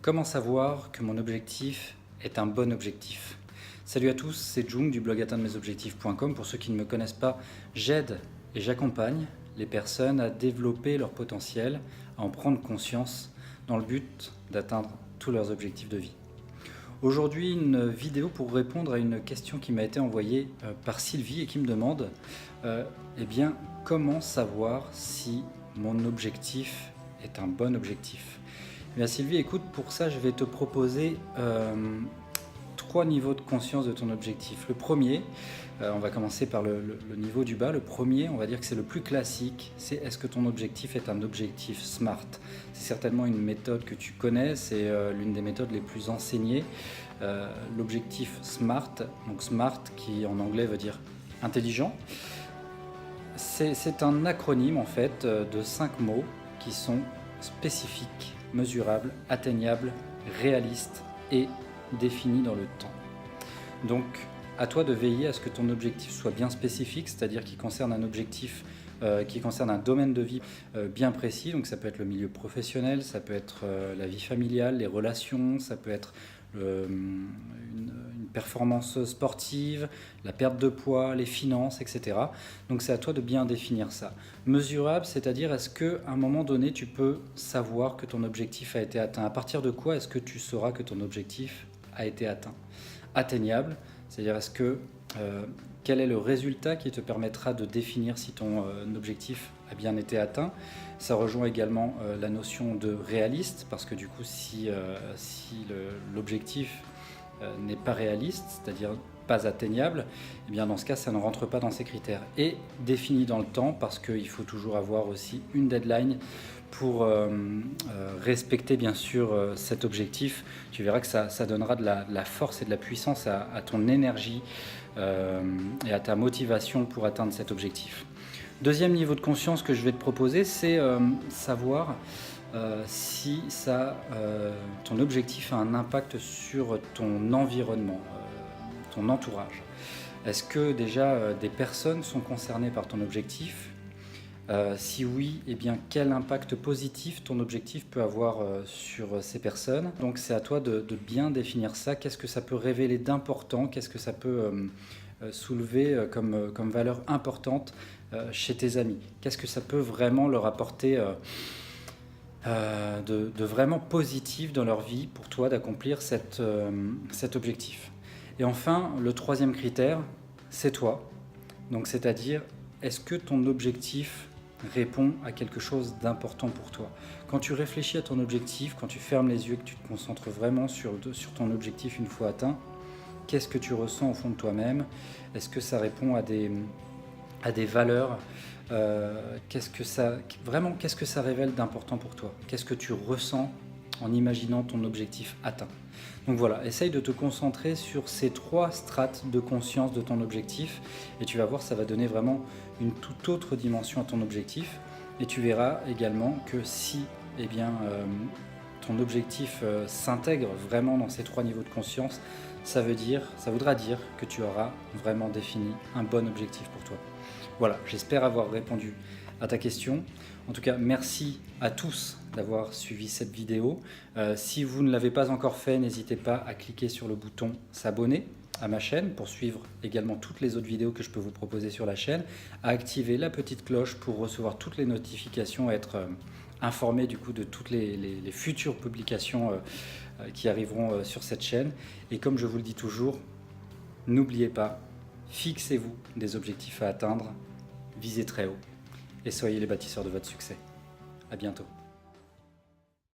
Comment savoir que mon objectif est un bon objectif? Salut à tous, c'est Jung du blog atteindremesobjectifs.com. Pour ceux qui ne me connaissent pas, j'aide et j'accompagne les personnes à développer leur potentiel, à en prendre conscience dans le but d'atteindre tous leurs objectifs de vie. Aujourd'hui, une vidéo pour répondre à une question qui m'a été envoyée par Sylvie et qui me demande comment savoir si mon objectif est un bon objectif. Eh bien, Sylvie, écoute, pour ça, je vais te proposer 3 niveaux de conscience de ton objectif. Le premier, on va commencer par le niveau du bas. Le premier, on va dire que c'est le plus classique, c'est est-ce que ton objectif est un objectif SMART? C'est certainement une méthode que tu connais, c'est l'une des méthodes les plus enseignées. L'objectif SMART, donc SMART qui en anglais veut dire intelligent, c'est un acronyme en fait de 5 mots qui sont spécifiques, mesurables, atteignables, réalistes et définis dans le temps. Donc à toi de veiller à ce que ton objectif soit bien spécifique, c'est-à-dire qu'il concerne un objectif qui concerne un domaine de vie bien précis. Donc ça peut être le milieu professionnel, ça peut être la vie familiale, les relations, ça peut être une performance sportive, la perte de poids, les finances, etc. Donc c'est à toi de bien définir ça. Mesurable, c'est-à-dire est-ce qu'à un moment donné, tu peux savoir que ton objectif a été atteint? À partir de quoi est-ce que tu sauras que ton objectif a été atteint? Atteignable, c'est-à-dire quel est le résultat qui te permettra de définir si ton objectif a bien été atteint? Ça rejoint également la notion de réaliste, parce que du coup, si l'objectif n'est pas réaliste, c'est-à-dire pas atteignable, eh bien dans ce cas, ça ne rentre pas dans ces critères. Et défini dans le temps, parce qu'il faut toujours avoir aussi une deadline pour respecter bien sûr cet objectif. Tu verras que ça donnera de la force et de la puissance à ton énergie et à ta motivation pour atteindre cet objectif. Deuxième niveau de conscience que je vais te proposer, c'est savoir si ton objectif a un impact sur ton environnement, ton entourage. Est-ce que déjà des personnes sont concernées par ton objectif? Si oui, eh bien, quel impact positif ton objectif peut avoir sur ces personnes? Donc c'est à toi de bien définir ça. Qu'est-ce que ça peut révéler d'important? Qu'est-ce que ça peut soulever comme valeur importante chez tes amis? Qu'est-ce que ça peut vraiment leur apporter de vraiment positif dans leur vie pour toi d'accomplir cet objectif? Et enfin, le troisième critère, c'est toi. Donc c'est-à-dire, est-ce que ton objectif répond à quelque chose d'important pour toi? Quand tu réfléchis à ton objectif, quand tu fermes les yeux et que tu te concentres vraiment sur ton objectif une fois atteint, qu'est-ce que tu ressens au fond de toi-même? Est-ce que ça répond à des valeurs? Qu'est-ce que ça révèle d'important pour toi? Qu'est-ce que tu ressens en imaginant ton objectif atteint? Donc voilà, essaye de te concentrer sur ces 3 strates de conscience de ton objectif et tu vas voir, ça va donner vraiment une toute autre dimension à ton objectif. Et tu verras également que si ton objectif s'intègre vraiment dans ces 3 niveaux de conscience, ça voudra dire que tu auras vraiment défini un bon objectif pour toi. Voilà, j'espère avoir répondu à ta question. En tout cas, merci à tous d'avoir suivi cette vidéo. Si vous ne l'avez pas encore fait, n'hésitez pas à cliquer sur le bouton s'abonner à ma chaîne pour suivre également toutes les autres vidéos que je peux vous proposer sur la chaîne, à activer la petite cloche pour recevoir toutes les notifications et être informé du coup de toutes les futures publications qui arriveront sur cette chaîne. Et comme je vous le dis toujours, n'oubliez pas, fixez-vous des objectifs à atteindre, visez très haut et soyez les bâtisseurs de votre succès. À bientôt.